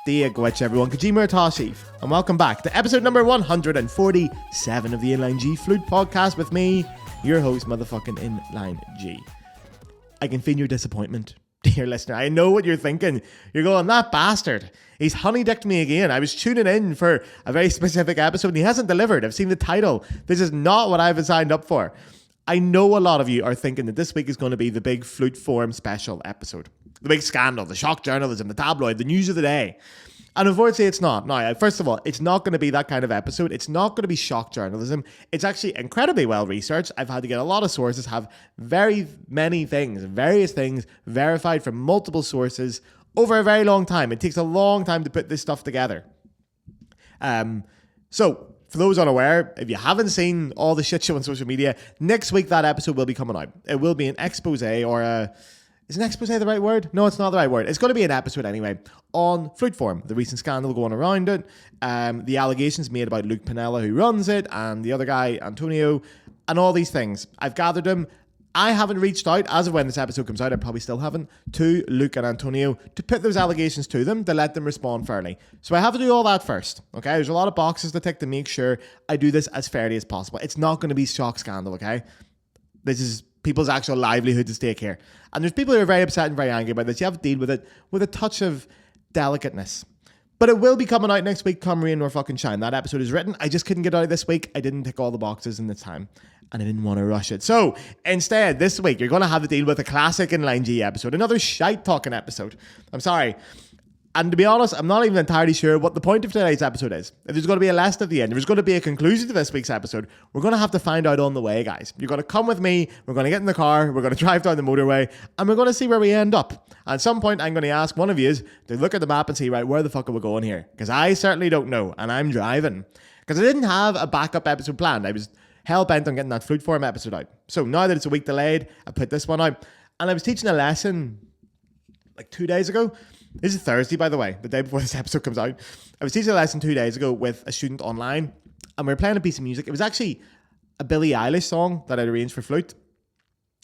Dia Gwitch, everyone. Kajima Toshif, and welcome back to episode number 147 of the Inline G Flute podcast with me, your host, motherfucking Inline G. I can feel your disappointment, dear listener. I know what you're thinking. You're going, that bastard, he's honey-dicked me again. I was tuning in for a very specific episode and he hasn't delivered. I've seen the title. This is not what I've signed up for. I know a lot of you are thinking that this week is going to be the big Flute Forum special episode. The big scandal, the shock journalism, the tabloid, the news of the day. And unfortunately, it's not. Now, first of all, it's not going to be that kind of episode. It's not going to be shock journalism. It's actually incredibly well researched. I've had to get a lot of sources, have very many things, various things verified from multiple sources over a very long time. It takes a long time to put this stuff together. So, for those unaware, if you haven't seen all the shit show on social media, next week that episode will be coming out. It will be an expose or a... Is an expose the right word? No, it's not the right word. It's going to be an episode anyway on Flute Forum, the recent scandal going around it, the allegations made about Luke Pinella, who runs it, and the other guy, Antonio, and all these things. I've gathered them. I haven't reached out, as of when this episode comes out, I probably still haven't, to Luke and Antonio to put those allegations to them, to let them respond fairly. So I have to do all that first, okay? There's a lot of boxes to tick to make sure I do this as fairly as possible. It's not going to be shock scandal, okay? This is people's actual livelihood at stake here. And there's people who are very upset and very angry about this. You have to deal with it with a touch of delicateness. But it will be coming out next week, come rain or fucking shine. That episode is written. I just couldn't get out this week. I didn't tick all the boxes in the time. And I didn't want to rush it. So, instead, this week, you're going to have to deal with a classic Inline G episode. Another shite-talking episode. I'm sorry. And to be honest, I'm not even entirely sure what the point of today's episode is. If there's going to be a last at the end, if there's going to be a conclusion to this week's episode, we're going to have to find out on the way, guys. You're going to come with me, we're going to get in the car, we're going to drive down the motorway, and we're going to see where we end up. At some point, I'm going to ask one of you to look at the map and see, right, where the fuck are we going here? Because I certainly don't know, and I'm driving. Because I didn't have a backup episode planned. I was hell-bent on getting that Flute Forum episode out. So now that it's a week delayed, I put this one out. And I was teaching a lesson like 2 days ago. This is Thursday, by the way, the day before this episode comes out. I was teaching a lesson 2 days ago with a student online, and we were playing a piece of music. It was actually a Billie Eilish song that I'd arranged for flute.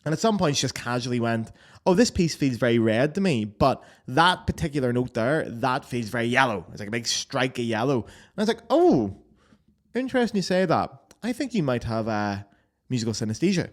And at some point, she just casually went, oh, this piece feels very red to me, but that particular note there, that feels very yellow. It's like a big strike of yellow. And I was like, oh, interesting you say that. I think you might have musical synesthesia.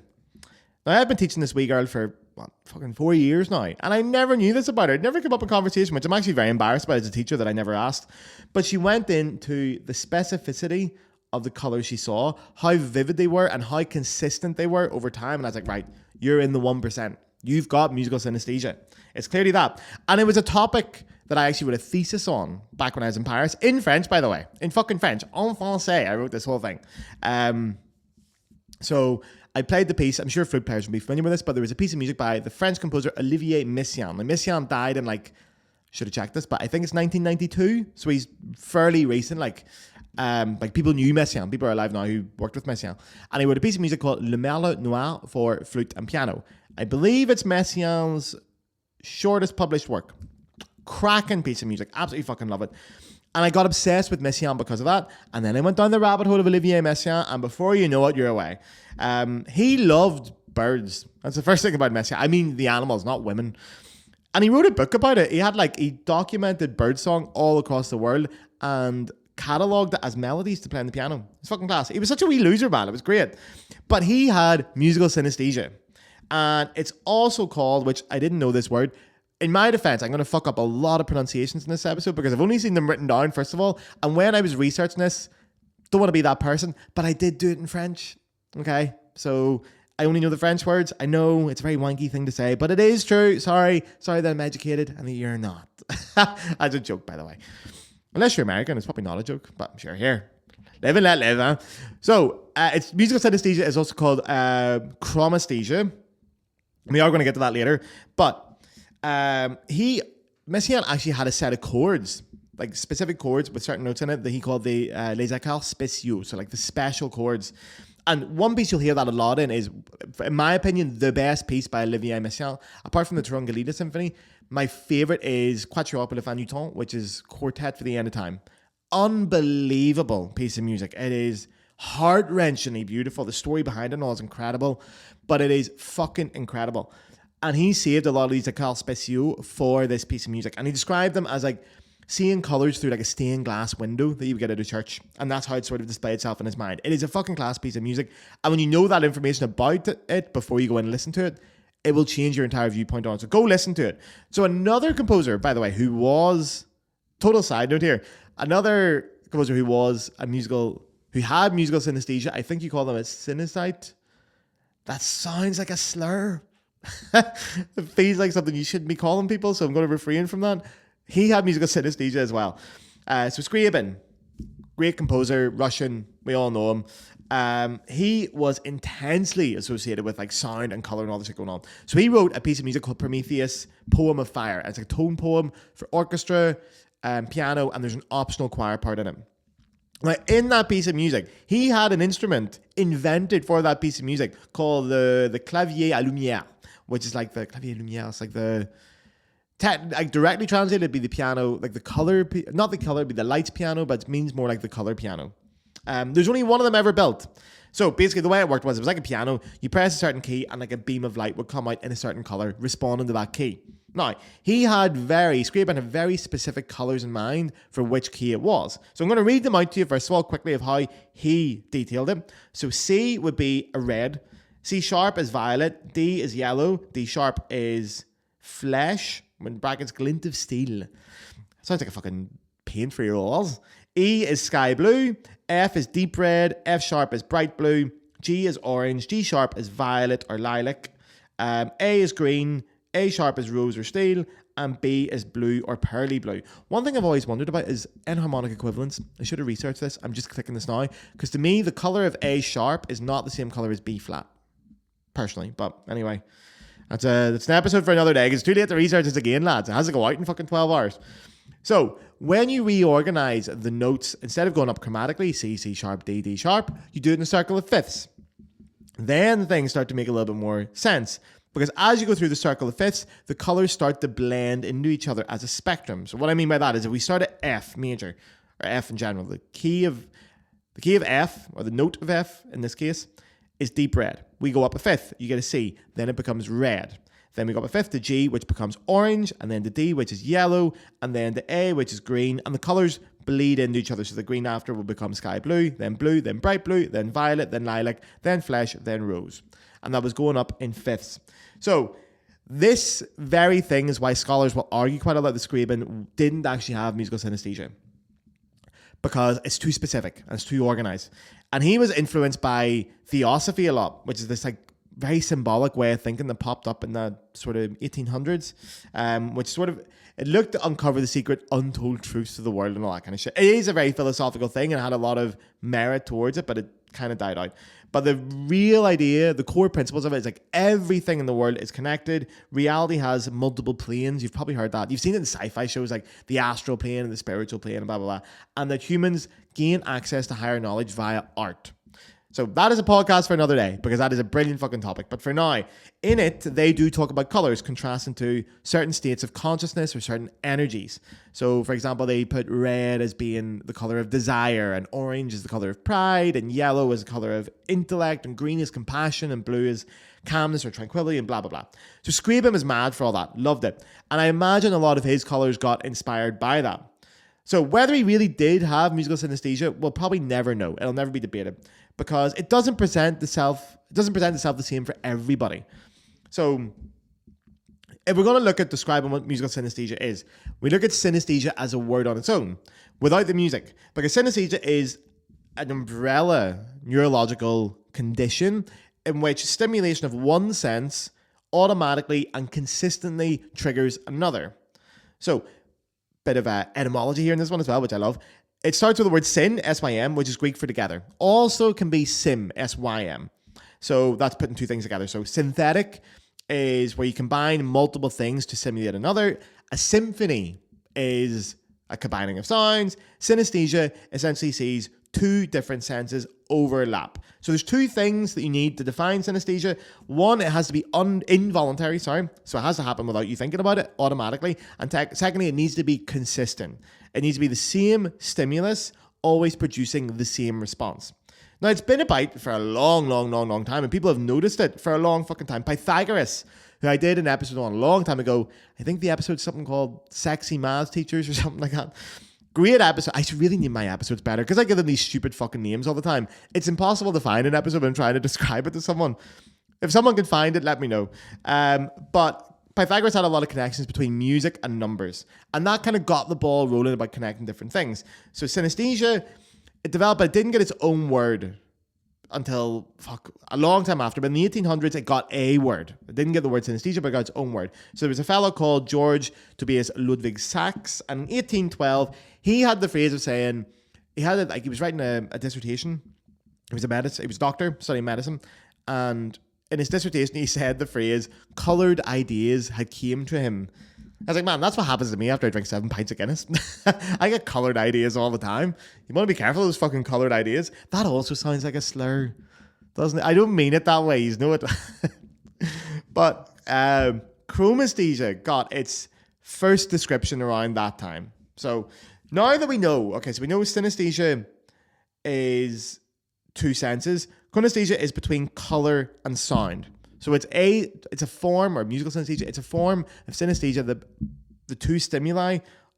Now, I've been teaching this wee girl for fucking 4 years now, and I never knew this about her. It never came up in conversation, which I'm actually very embarrassed about as a teacher that I never asked. But she went into the specificity of the colours she saw, how vivid they were, and how consistent they were over time. And I was like, right, you're in the 1%. You've got musical synesthesia. It's clearly that. And it was a topic that I actually wrote a thesis on back when I was in Paris, in French, by the way, in fucking French, en français. I wrote this whole thing. So I played the piece. I'm sure flute players will be familiar with this, but there was a piece of music by the French composer Olivier Messiaen. And Messiaen died in should have checked this, but I think it's 1992. So he's fairly recent. Like people knew Messiaen. People are alive now who worked with Messiaen. And he wrote a piece of music called Le Merle Noir for flute and piano. I believe it's Messiaen's shortest published work. Cracking piece of music. Absolutely fucking love it. And I got obsessed with Messiaen because of that. And then I went down the rabbit hole of Olivier Messiaen, and before you know it, you're away. He loved birds. That's the first thing about Messiaen. I mean the animals, not women. And he wrote a book about it. He documented birdsong all across the world and catalogued it as melodies to play on the piano. It's fucking class. He was such a wee loser, man. It was great. But he had musical synesthesia. And it's also called, which I didn't know this word, in my defense, I'm going to fuck up a lot of pronunciations in this episode because I've only seen them written down, first of all. And when I was researching this, don't want to be that person, but I did do it in French. Okay? So I only know the French words. I know it's a very wanky thing to say, but it is true. Sorry that I'm educated and that you're not. That's a joke, by the way. Unless you're American, it's probably not a joke, but I'm sure here. Live and let live, huh? So, it's musical synesthesia is also called chromasthesia. We are going to get to that later, but Messiaen actually had a set of chords, like specific chords with certain notes in it that he called the les accords spéciaux, so like the special chords. And one piece you'll hear that a lot in is, in my opinion, the best piece by Olivier Messiaen, apart from the Turandot Symphony. My favorite is Quatuor pour la fin du temps, which is Quartet for the End of Time. Unbelievable piece of music. It is heart-wrenchingly beautiful. The story behind it and all is incredible, but it is fucking incredible. And he saved a lot of these éclairs spéciaux for this piece of music. And he described them as like seeing colours through like a stained glass window that you would get at a church. And that's how it sort of displayed itself in his mind. It is a fucking class piece of music. And when you know that information about it before you go in and listen to it, it will change your entire viewpoint on it. So go listen to it. So another composer, by the way, who was, total side note here, another composer who had musical synesthesia, I think you call them a synesthete. That sounds like a slur. It feels like something you shouldn't be calling people, so I'm going to refrain from that. He had musical synesthesia as well. So Scriabin, great composer, Russian, we all know him. He was intensely associated with like sound and color and all this shit going on. So he wrote a piece of music called Prometheus, Poem of Fire. It's like a tone poem for orchestra, piano, and there's an optional choir part in it. Now, in that piece of music, he had an instrument invented for that piece of music called the clavier à lumière, which is like the clavier lumière. It's like like directly translated, it'd be the piano, like the color, not the color, it'd be the lights piano, but it means more like the color piano. There's only one of them ever built. So basically the way it worked was it was like a piano. You press a certain key and like a beam of light would come out in a certain color, responding to that key. Now, Scriabin had very specific colors in mind for which key it was. So I'm going to read them out to you first of all quickly of how he detailed it. So C would be a red, C sharp is violet, D is yellow, D sharp is flesh, in brackets glint of steel. Sounds like a fucking paint for your walls. E is sky blue, F is deep red, F sharp is bright blue, G is orange, G sharp is violet or lilac, A is green, A sharp is rose or steel, and B is blue or pearly blue. One thing I've always wondered about is enharmonic equivalence. I should have researched this. I'm just clicking this now. Because to me, the color of A sharp is not the same color as B flat. Personally. But anyway, that's an episode for another day. It's too late to research this again, lads. It has to go out in fucking 12 hours. So when you reorganize the notes, instead of going up chromatically, C, C sharp, D, D sharp, you do it in a circle of fifths. Then things start to make a little bit more sense. Because as you go through the circle of fifths, the colors start to blend into each other as a spectrum. So what I mean by that is if we start at F major, or F in general, the key of F, or the note of F in this case, is deep red. We go up a fifth, you get a C, then it becomes red. Then we go up a fifth to G, which becomes orange, and then to D, which is yellow, and then to A, which is green, and the colors bleed into each other. So the green after will become sky blue, then bright blue, then violet, then lilac, then flesh, then rose. And that was going up in fifths. So this very thing is why scholars will argue quite a lot that Scriabin didn't actually have musical synesthesia, because it's too specific and it's too organized. And he was influenced by theosophy a lot, which is this like very symbolic way of thinking that popped up in the sort of 1800s, which sort of, it looked to uncover the secret untold truths of the world and all that kind of shit. It is a very philosophical thing and had a lot of merit towards it, but it kind of died out. But the real idea, the core principles of it is like everything in the world is connected. Reality has multiple planes. You've probably heard that. You've seen it in sci-fi shows like the astral plane and the spiritual plane and blah, blah, blah. And that humans gain access to higher knowledge via art. So that is a podcast for another day, because that is a brilliant fucking topic. But for now, in it, they do talk about colors contrasting to certain states of consciousness or certain energies. So, for example, they put red as being the color of desire, and orange is the color of pride, and yellow is the color of intellect, and green is compassion, and blue is calmness or tranquility, and blah, blah, blah. So Scriabin was mad for all that. Loved it. And I imagine a lot of his colors got inspired by that. So whether he really did have musical synesthesia, we'll probably never know. It'll never be debated, because it doesn't present itself the same for everybody. So if we're going to look at describing what musical synesthesia is, we look at synesthesia as a word on its own, without the music. Because synesthesia is an umbrella neurological condition in which stimulation of one sense automatically and consistently triggers another. So, bit of etymology here in this one as well, which I love. It starts with the word syn, S-Y-M, which is Greek for together. Also can be sim, S-Y-M. So that's putting two things together. So synthetic is where you combine multiple things to simulate another. A symphony is a combining of sounds. Synesthesia essentially sees two different senses overlap. So there's two things that you need to define synesthesia. One, it has to be involuntary, so it has to happen without you thinking about it automatically. And secondly, it needs to be consistent. It needs to be the same stimulus, always producing the same response. Now, it's been about for a long time, and people have noticed it for a long fucking time. Pythagoras, who I did an episode on a long time ago. I think the episode's something called Sexy Maths Teachers or something like that. Great episode. I should really name my episodes better because I give them these stupid fucking names all the time. It's impossible to find an episode when I'm trying to describe it to someone. If someone can find it, let me know. But Pythagoras had a lot of connections between music and numbers. And that kind of got the ball rolling about connecting different things. So synesthesia, it developed, but it didn't get its own word until, a long time after. But in the 1800s, it got a word. It didn't get the word synesthesia, but it got its own word. So there was a fellow called George Tobias Ludwig Sachs. And in 1812, he had the phrase of saying, he was writing a dissertation. He was a doctor studying medicine. And in his dissertation, he said the phrase, coloured ideas had came to him. I was like, man, that's what happens to me after I drink 7 pints of Guinness. I get coloured ideas all the time. You want to be careful of those fucking coloured ideas. That also sounds like a slur, doesn't it? I don't mean it that way, you know it. But chromesthesia got its first description around that time. So now that we know, so we know synesthesia is 2 senses. Chronesthesia is between colour and sound. So it's a form, or musical synesthesia, it's a form of synesthesia that the 2 stimuli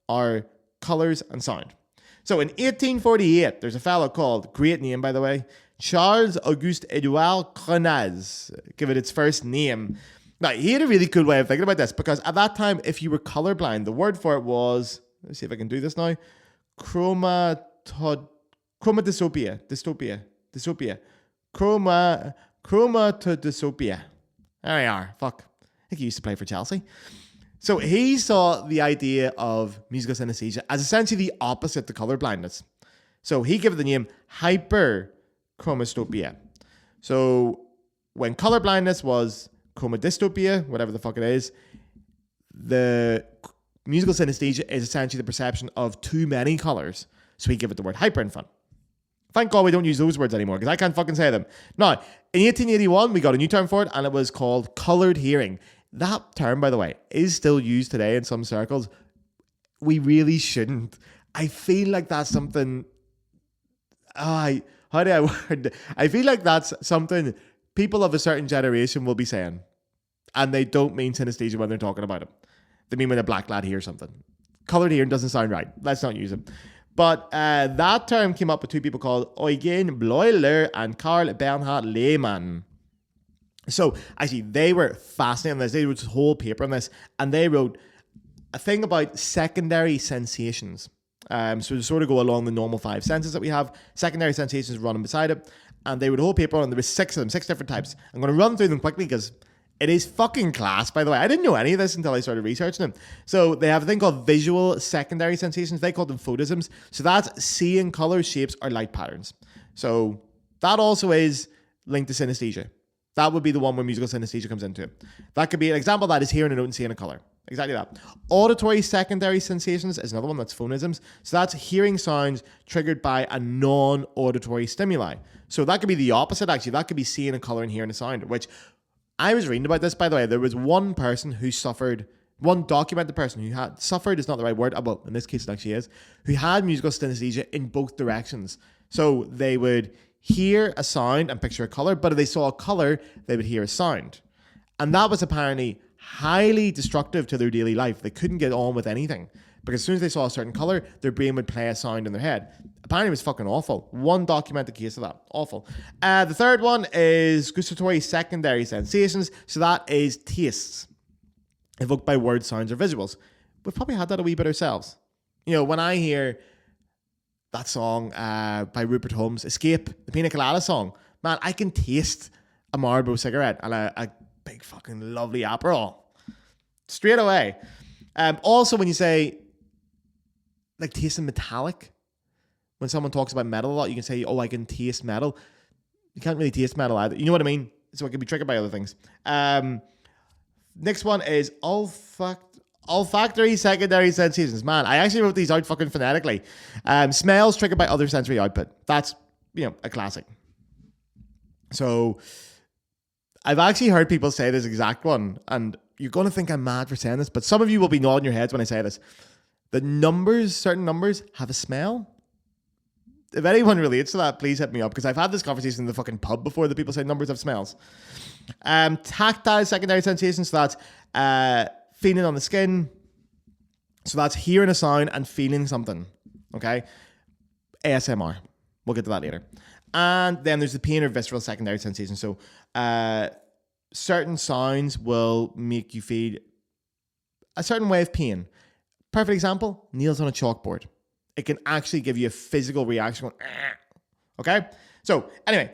are colours and sound. So in 1848, there's a fellow called, great name by the way, Charles Auguste Edouard Cronaz, give it its first name. Now, he had a really cool way of thinking about this, because at that time, if you were colourblind, the word for it was, let's see if I can do this now, chromatodysopia. Chromatodysopia. There we are. Fuck. I think he used to play for Chelsea. So he saw the idea of musical synesthesia as essentially the opposite to color blindness. So he gave it the name hyperchromastopia. So when color blindness was chromadystopia, whatever the fuck it is, the musical synesthesia is essentially the perception of too many colors. So he gave it the word hyper in front. Thank God we don't use those words anymore, because I can't fucking say them. Now, in 1881, we got a new term for it, and it was called coloured hearing. That term, by the way, is still used today in some circles. We really shouldn't. I feel like that's something... I feel like that's something people of a certain generation will be saying, and they don't mean synesthesia when they're talking about it. They mean when a black lad hears something. Coloured hearing doesn't sound right. Let's not use it. But that term came up with 2 people called Eugen Bleuler and Karl Bernhard Lehmann. So, actually, they were fascinated on this. They wrote this whole paper on this, and they wrote a thing about secondary sensations. So to sort of go along the normal 5 senses that we have, secondary sensations running beside it, and they wrote a whole paper on. There was 6 of them, 6 different types. I'm going to run through them quickly because it is fucking class, by the way. I didn't know any of this until I started researching them. So they have a thing called visual secondary sensations. They call them photisms. So that's seeing colors, shapes, or light patterns. So that also is linked to synesthesia. That would be the one where musical synesthesia comes into it. That could be an example of that is hearing a note and seeing a color. Exactly that. Auditory secondary sensations is another one. That's phonisms. So that's hearing sounds triggered by a non-auditory stimuli. So that could be the opposite, actually. That could be seeing a color and hearing a sound, which... I was reading about this, by the way. There was one person who suffered, one documented person who had, suffered is not the right word, well, in this case it actually is, who had musical synesthesia in both directions. So they would hear a sound and picture a color, but if they saw a color, they would hear a sound. And that was apparently highly destructive to their daily life. They couldn't get on with anything, because as soon as they saw a certain color, their brain would play a sound in their head. Apparently it was fucking awful. One documented case of that. Awful. The third one is gustatory secondary sensations. So that is tastes evoked by words, sounds, or visuals. We've probably had that a wee bit ourselves. You know, when I hear that song by Rupert Holmes, Escape, the Pina Colada song, man, I can taste a Marlboro cigarette and a big fucking lovely Aperol. Straight away. Also, when you say, like, tasting metallic, when someone talks about metal a lot, you can say, oh, I can taste metal. You can't really taste metal either. You know what I mean? So it can be triggered by other things. Next one is olfactory secondary sensations. Man, I actually wrote these out fucking phonetically. Smells triggered by other sensory output. That's, a classic. So I've actually heard people say this exact one, and you're going to think I'm mad for saying this, but some of you will be nodding your heads when I say this. The numbers, certain numbers, have a smell. if anyone relates to that, please hit me up, because I've had this conversation in the fucking pub before that people say numbers of smells. Tactile secondary sensations, so that's feeling on the skin. So that's hearing a sound and feeling something. Okay? ASMR. We'll get to that later. And then there's the pain or visceral secondary sensation. So certain sounds will make you feel a certain way of pain. Perfect example, nails on a chalkboard. It can actually give you a physical reaction. Okay? So anyway,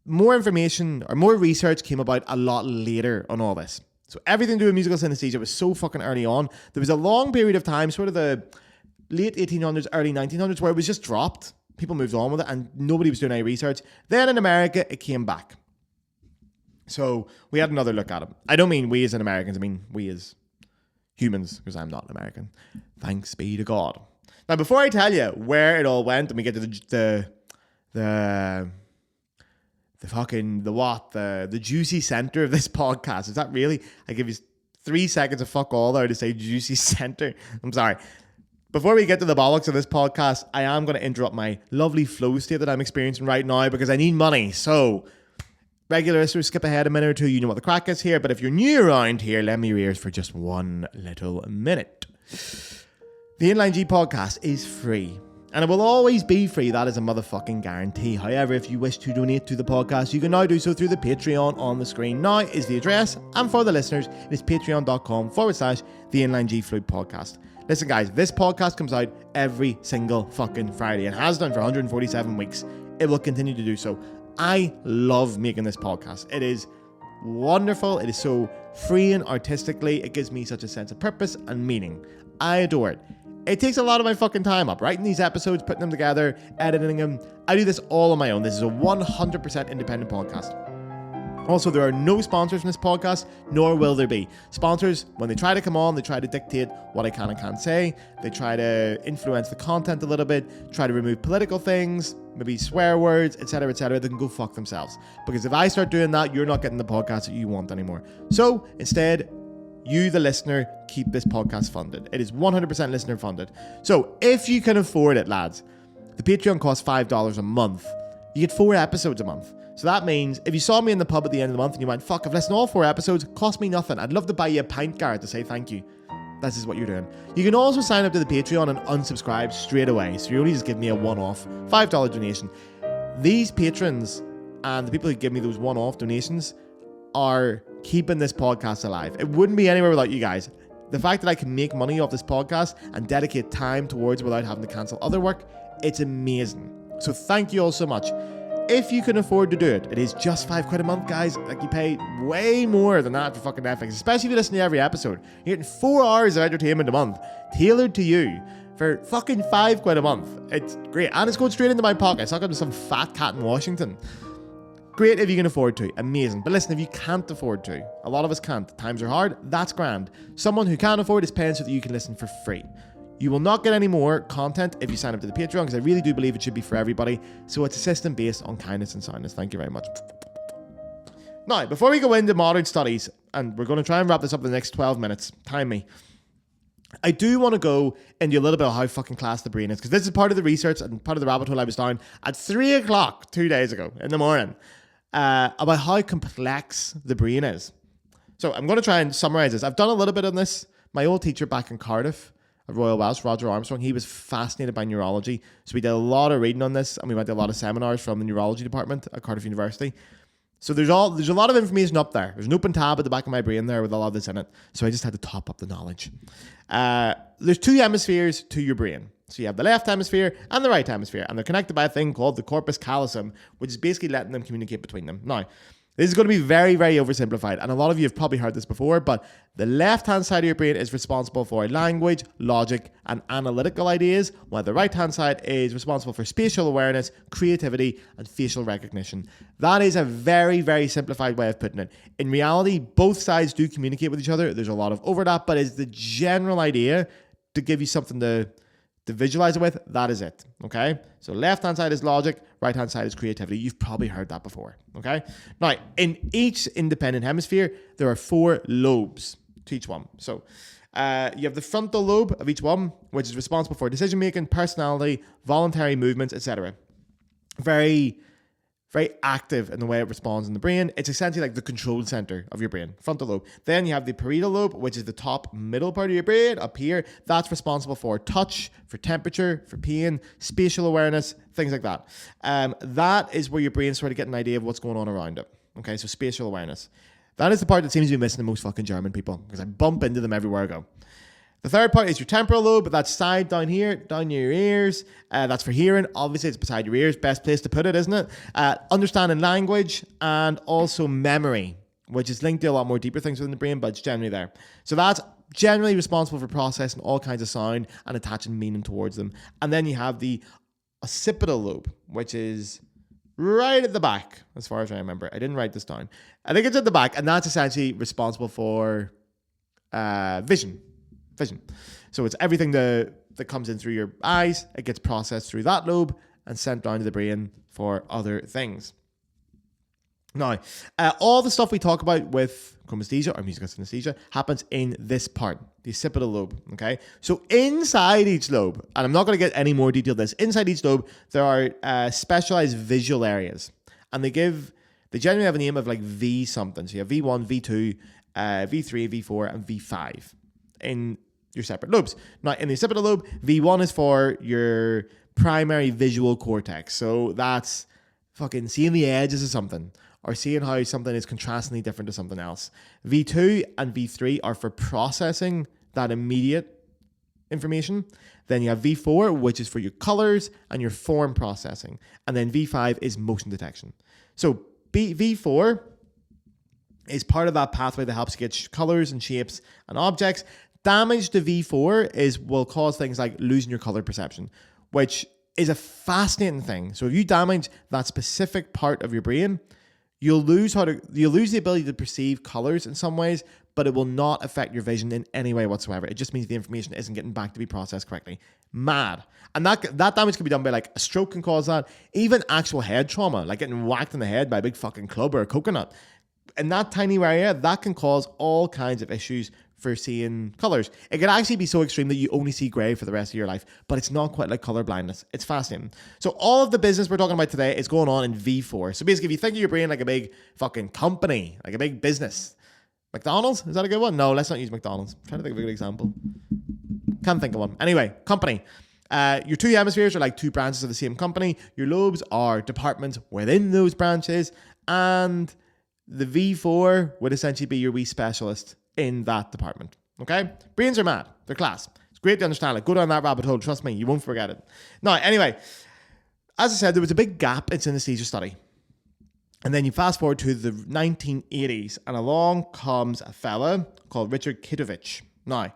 more information or more research came about a lot later on all this. So everything to do with musical synesthesia was so fucking early on. There was a long period of time, sort of the late 1800s, early 1900s, where it was just dropped. People moved on with it and nobody was doing any research. Then in America, it came back. So we had another look at it. I don't mean we as Americans, I mean we as humans, because I'm not an American. Thanks be to God. Now, before I tell you where it all went and we get to the juicy center of this podcast. Is that really? I give you 3 seconds of fuck all there to say juicy center. I'm sorry. Before we get to the bollocks of this podcast, I am going to interrupt my lovely flow state that I'm experiencing right now because I need money. So, regular listeners, skip ahead a minute or two. You know what the crack is here. But if you're new around here, lend me your ears for just 1 little minute. The Inline G podcast is free. And it will always be free. That is a motherfucking guarantee. However, if you wish to donate to the podcast, you can now do so through the Patreon on the screen. Now is the address. And for the listeners, it is patreon.com/the Inline G Flute podcast. Listen, guys, this podcast comes out every single fucking Friday and has done for 147 weeks. It will continue to do so. I love making this podcast. It is wonderful. It is so free and artistically. It gives me such a sense of purpose and meaning. I adore it. It takes a lot of my fucking time up, writing these episodes, putting them together, editing them. I do this all on my own. This is a 100% independent podcast. Also, there are no sponsors in this podcast, nor will there be. Sponsors, when they try to come on, they try to dictate what I can and can't say. They try to influence the content a little bit, try to remove political things, maybe swear words, etc., etc. They can go fuck themselves. Because if I start doing that, you're not getting the podcast that you want anymore. So, instead, you, the listener, keep this podcast funded. It is 100% listener funded. So, if you can afford it, lads, the Patreon costs $5 a month. You get 4 episodes a month. So that means if you saw me in the pub at the end of the month and you went, fuck, I've listened to all 4 episodes, it cost me nothing. I'd love to buy you a pint, Garrett, to say thank you. This is what you're doing. You can also sign up to the Patreon and unsubscribe straight away. So you only just give me a one-off $5 donation. These patrons and the people who give me those one-off donations are keeping this podcast alive. It wouldn't be anywhere without you guys. The fact that I can make money off this podcast and dedicate time towards it without having to cancel other work, it's amazing. So thank you all so much. If you can afford to do it, it is just £5 a month, guys. Like, you pay way more than that for fucking Netflix, especially if you listen to every episode. You're getting 4 hours of entertainment a month, tailored to you, for fucking £5 a month. It's great. And it's going straight into my pocket. It's not going to some fat cat in Washington. Great if you can afford to. Amazing. But listen, if you can't afford to, a lot of us can't. Times are hard. That's grand. Someone who can afford is paying so that you can listen for free. You will not get any more content if you sign up to the Patreon, because I really do believe it should be for everybody. So it's a system based on kindness and soundness. Thank you very much. Now, before we go into modern studies, and we're going to try and wrap this up in the next 12 minutes, time me. I do want to go into a little bit of how fucking class the brain is, because this is part of the research and part of the rabbit hole I was down at 3 o'clock 2 days ago in the morning, about how complex the brain is. So I'm going to try and summarize this. I've done a little bit on this. My old teacher back in Cardiff at Royal Welsh, Roger Armstrong, he was fascinated by neurology. So we did a lot of reading on this, and we went to a lot of seminars from the neurology department at Cardiff University. So there's a lot of information up there. There's an open tab at the back of my brain there with a lot of this in it. So I just had to top up the knowledge. There's 2 hemispheres to your brain. So you have the left hemisphere and the right hemisphere, and they're connected by a thing called the corpus callosum, which is basically letting them communicate between them. Now, this is going to be very, very oversimplified, and a lot of you have probably heard this before, but the left-hand side of your brain is responsible for language, logic, and analytical ideas, while the right-hand side is responsible for spatial awareness, creativity, and facial recognition. That is a very, very simplified way of putting it. In reality, both sides do communicate with each other. There's a lot of overlap, but it's the general idea to give you something to visualize it with. That is it. Okay. So left-hand side is logic, right-hand side is creativity. You've probably heard that before. Okay. Now, in each independent hemisphere, there are 4 lobes to each one. So You have the frontal lobe of each one, which is responsible for decision-making, personality, voluntary movements, etc. Very, very active in the way it responds in the brain. It's essentially like the control center of your brain, frontal lobe. Then you have the parietal lobe, which is the top middle part of your brain up here. That's responsible for touch, for temperature, for pain, spatial awareness, things like that. That is where your brain sort of get an idea of what's going on around it. Okay, so spatial awareness. That is the part that seems to be missing the most fucking German people, because I bump into them everywhere I go. The third part is your temporal lobe, but that's side down here, down near your ears. That's for hearing. Obviously, it's beside your ears. Best place to put it, isn't it? Understanding language and also memory, which is linked to a lot more deeper things within the brain, but it's generally there. So that's generally responsible for processing all kinds of sound and attaching meaning towards them. And then you have the occipital lobe, which is right at the back, as far as I remember. I didn't write this down. I think it's at the back, and that's essentially responsible for vision. So it's everything that comes in through your eyes. It gets processed through that lobe and sent down to the brain for other things. Now, all the stuff we talk about with chromesthesia or musical synesthesia happens in this part, the occipital lobe, okay? So inside each lobe, and I'm not going to get any more detail this, inside each lobe, there are specialized visual areas. And they generally have a name of like V something. So you have V1, V2, V3, V4, and V5 in your separate lobes. Now, in the occipital lobe, V1 is for your primary visual cortex. So that's fucking seeing the edges of something or seeing how something is contrastingly different to something else. V2 and V3 are for processing that immediate information. Then you have V4, which is for your colors and your form processing. And then V5 is motion detection. So V4 is part of that pathway that helps you get colors and shapes and objects. Damage to V4 will cause things like losing your color perception, which is a fascinating thing. So if you damage that specific part of your brain, you'll lose the ability to perceive colors in some ways, but it will not affect your vision in any way whatsoever. It just means the information isn't getting back to be processed correctly. Mad. And that damage can be done by like a stroke can cause that. Even actual head trauma, like getting whacked in the head by a big fucking club or a coconut. In that tiny area, that can cause all kinds of issues for seeing colors. It could actually be so extreme that you only see grey for the rest of your life, but it's not quite like color blindness. It's fascinating. So all of the business we're talking about today is going on in V4. So basically, if you think of your brain like a big fucking company, like a big business, McDonald's, is that a good one? No, let's not use McDonald's. I'm trying to think of a good example. Can't think of one. Anyway, company. Your two hemispheres are like two branches of the same company. Your lobes are departments within those branches, and the V4 would essentially be your wee specialist in that department. Okay? Brains are mad. They're class. It's great to understand it. Go down that rabbit hole. Trust me, you won't forget it. Now, anyway, as I said, there was a big gap in synesthesia study. And then you fast forward to the 1980s, and along comes a fella called Richard Kitovich. Now,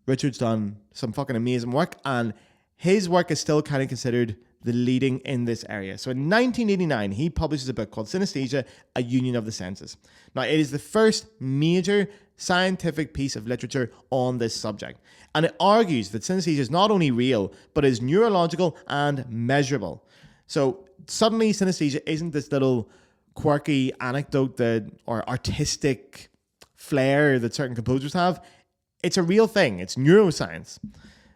Richard's done some fucking amazing work, and his work is still kind of considered the leading in this area. So in 1989, he publishes a book called Synesthesia, A Union of the Senses. Now, it is the first major scientific piece of literature on this subject. And it argues that synesthesia is not only real, but is neurological and measurable. So suddenly synesthesia isn't this little quirky anecdote or artistic flair that certain composers have. It's a real thing. It's neuroscience.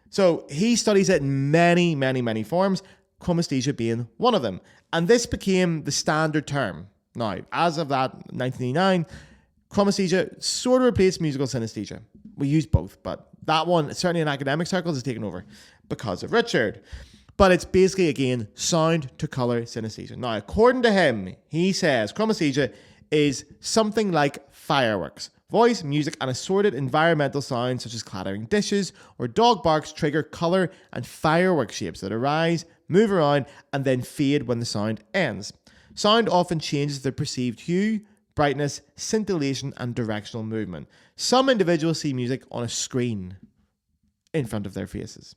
So he studies it in many, many, many forms, chromesthesia being one of them. And this became the standard term. Now, as of that 1989, chromesthesia sort of replaced musical synesthesia. We use both, but that one, certainly in academic circles, is taken over because of Richard. But it's basically, again, sound to color synesthesia. Now, according to him, he says chromesthesia is something like fireworks. Voice, music, and assorted environmental sounds such as clattering dishes or dog barks trigger color and firework shapes that arise, move around, and then fade when the sound ends. Sound often changes the perceived hue, brightness, scintillation, and directional movement. Some individuals see music on a screen in front of their faces.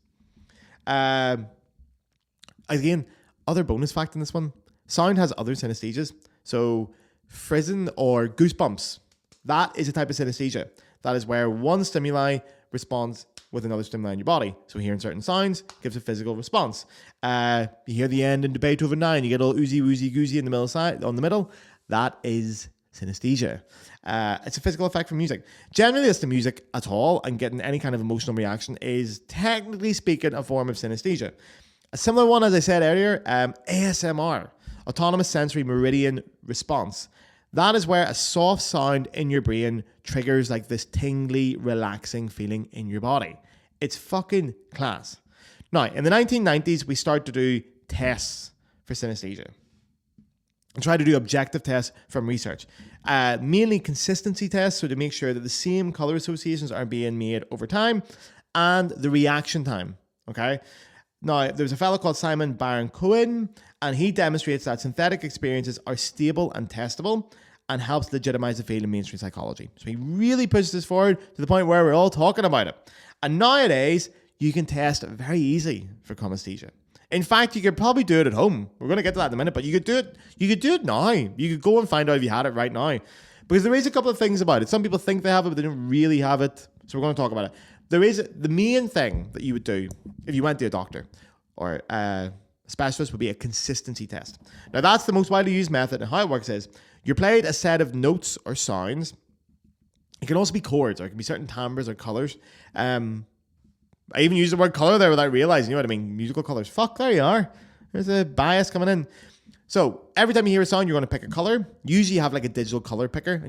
Again, other bonus fact in this one, sound has other synesthesias. So frisson or goosebumps, that is a type of synesthesia. That is where one stimuli responds with another stimuli in your body. So hearing certain sounds gives a physical response. You hear the end in Beethoven 9, you get all oozy, woozy, goozy in the middle. That is Synesthesia. It's a physical effect from music. Generally, it's the music at all, and getting any kind of emotional reaction is, technically speaking, a form of synesthesia. A similar one, as I said earlier, ASMR, autonomous sensory meridian response. That is where a soft sound in your brain triggers like this tingly, relaxing feeling in your body. It's fucking class. Now, in the 1990s, we started to do tests for synesthesia and try to do objective tests from research. Mainly consistency tests, so to make sure that the same color associations are being made over time, and the reaction time, okay? Now, there's a fellow called Simon Baron-Cohen, and he demonstrates that synthetic experiences are stable and testable and helps legitimize the field in mainstream psychology. So he really pushes this forward to the point where we're all talking about it. And nowadays, you can test very easily for synesthesia. In fact, you could probably do it at home. We're going to get to that in a minute, but you could do it. You could do it now. You could go and find out if you had it right now. Because there is a couple of things about it. Some people think they have it, but they don't really have it. So we're going to talk about it. There is the main thing that you would do if you went to a doctor or a specialist would be a consistency test. Now, that's the most widely used method, and how it works is you're played a set of notes or sounds. It can also be chords, or it can be certain timbres or colors. I even use the word color there without realizing, you know what I mean? Musical colors. Fuck, there you are. There's a bias coming in. So every time you hear a sound, you're going to pick a color. Usually you have like a digital color picker,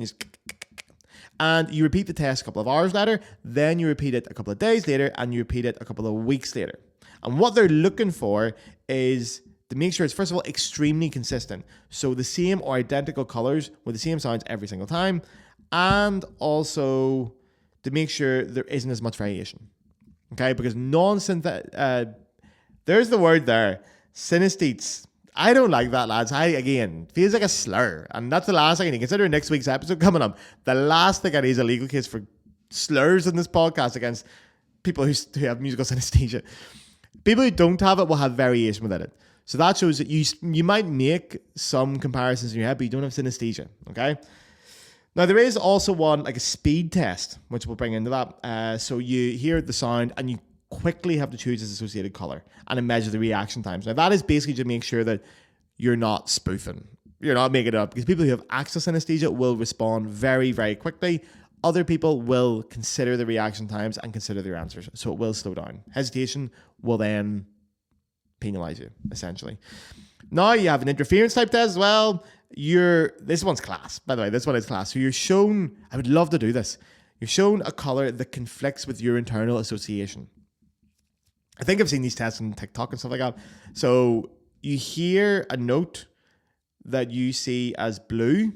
and you repeat the test a couple of hours later. Then you repeat it a couple of days later, and you repeat it a couple of weeks later. And what they're looking for is to make sure it's, first of all, extremely consistent. So the same or identical colors with the same sounds every single time. And also to make sure there isn't as much variation. Okay, because non-synthetic, there's the word there, synesthetes. I don't like that, lads. Again, feels like a slur. And that's the last thing I need. Considering next week's episode coming up, the last thing I need is a legal case for slurs in this podcast against people who have musical synesthesia. People who don't have it will have variation within it. So that shows that you might make some comparisons in your head, but you don't have synesthesia, okay? Now, there is also one, like a speed test, which we'll bring into that. So you hear the sound and you quickly have to choose its associated color and then measure the reaction times. Now, that is basically to make sure that you're not spoofing. You're not making it up. Because people who have actual synesthesia will respond very, very quickly. Other people will consider the reaction times and consider their answers. So it will slow down. Hesitation will then penalize you, essentially. Now you have an interference type test as well. This one's class, by the way. This one is class. So you're shown, I would love to do this. You're shown a color that conflicts with your internal association. I think I've seen these tests on TikTok and stuff like that. So you hear a note that you see as blue,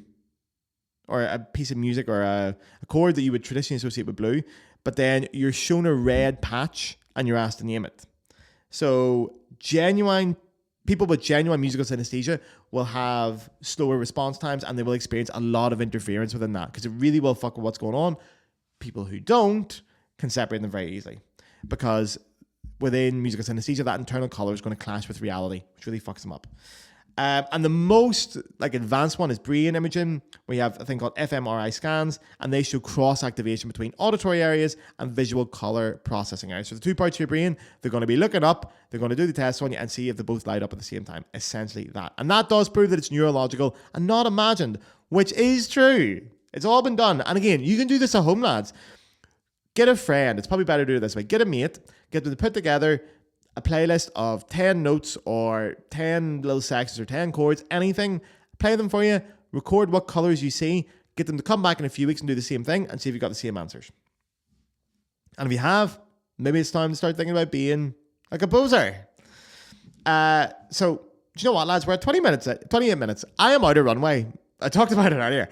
or a piece of music or a chord that you would traditionally associate with blue, but then you're shown a red patch and you're asked to name it. So people with genuine musical synesthesia will have slower response times and they will experience a lot of interference within that because it really will fuck with what's going on. People who don't can separate them very easily because within musical synesthesia, that internal color is going to clash with reality, which really fucks them up. And the most advanced one is brain imaging. We have a thing called fMRI scans, and they show cross-activation between auditory areas and visual color processing areas. So the two parts of your brain, they're going to be looking up, they're going to do the test on you and see if they both light up at the same time. Essentially that. And that does prove that it's neurological and not imagined, which is true. It's all been done. And again, you can do this at home, lads. Get a friend. It's probably better to do it this way. Get a mate, get them to put together a playlist of 10 notes or 10 little sections or 10 chords, anything, play them for you, record what colors you see, get them to come back in a few weeks and do the same thing and see if you've got the same answers. And if you have, maybe it's time to start thinking about being a composer. So, do you know what, lads? We're at 28 minutes. I am out of runway. I talked about it earlier.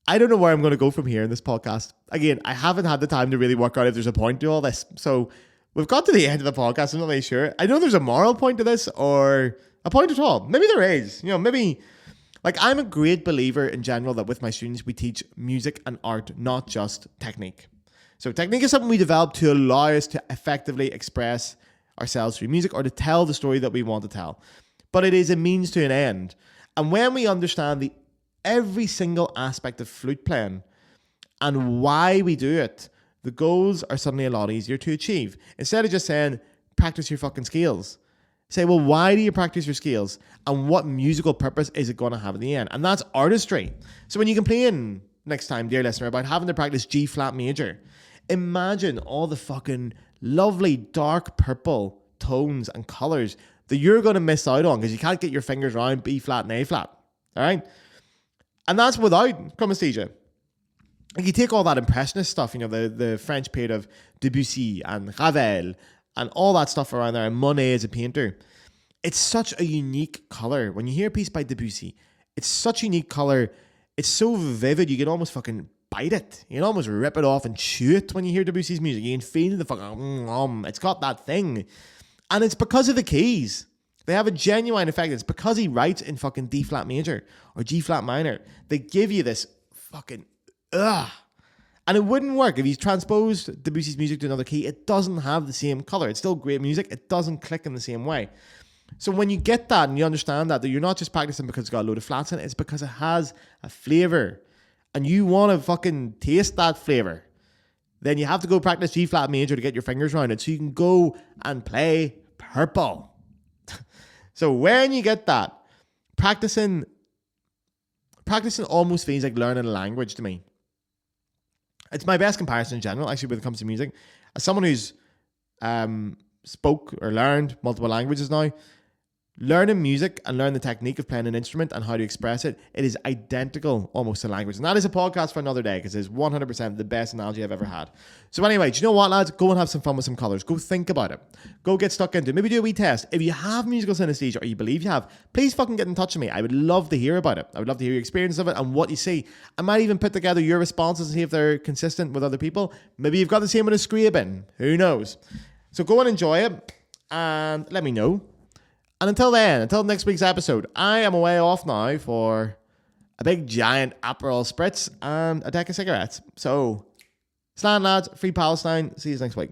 I don't know where I'm going to go from here in this podcast. Again, I haven't had the time to really work out if there's a point to all this. So, we've got to the end of the podcast. I'm not really sure. I know there's a moral point to this or a point at all. Maybe there is. Maybe I'm a great believer in general that with my students, we teach music and art, not just technique. So technique is something we develop to allow us to effectively express ourselves through music or to tell the story that we want to tell. But it is a means to an end. And when we understand every single aspect of flute playing and why we do it, the goals are suddenly a lot easier to achieve. Instead of just saying, practice your fucking skills, say, well, why do you practice your scales? And what musical purpose is it going to have in the end? And that's artistry. So when you complain next time, dear listener, about having to practice G flat major, imagine all the fucking lovely dark purple tones and colors that you're going to miss out on because you can't get your fingers around B flat and A flat. All right? And that's without synesthesia. Like you take all that impressionist stuff, you know, the French period of Debussy and Ravel and all that stuff around there, and Monet as a painter. It's such a unique color. When you hear a piece by Debussy, it's such a unique color. It's so vivid, you can almost fucking bite it. You can almost rip it off and chew it when you hear Debussy's music. You can feel the fucking, it's got that thing. And it's because of the keys. They have a genuine effect. It's because he writes in fucking D flat major or G flat minor. They give you this fucking, And it wouldn't work if he's transposed Debussy's music to another key. It doesn't have the same color. It's still great music. It doesn't click in the same way. So when you get that and you understand that you're not just practicing because it's got a load of flats in it, it's because it has a flavor and you want to fucking taste that flavor, then you have to go practice G flat major to get your fingers around it so you can go and play purple. So when you get that, practicing almost feels like learning a language to me. It's my best comparison in general, actually, when it comes to music. As someone who's spoke or learned multiple languages now, learning music and learning the technique of playing an instrument and how to express it, it is identical almost to language. And that is a podcast for another day because it's 100% the best analogy I've ever had. So anyway, do you know what, lads? Go and have some fun with some colors. Go think about it. Go get stuck into it. Maybe do a wee test. If you have musical synesthesia or you believe you have, please fucking get in touch with me. I would love to hear about it. I would love to hear your experience of it and what you see. I might even put together your responses and see if they're consistent with other people. Maybe you've got the same with a Scriabin. Who knows? So go and enjoy it and let me know. And until then, until next week's episode, I am away off now for a big giant Aperol Spritz and a deck of cigarettes. So, slan lads, free Palestine. See you next week.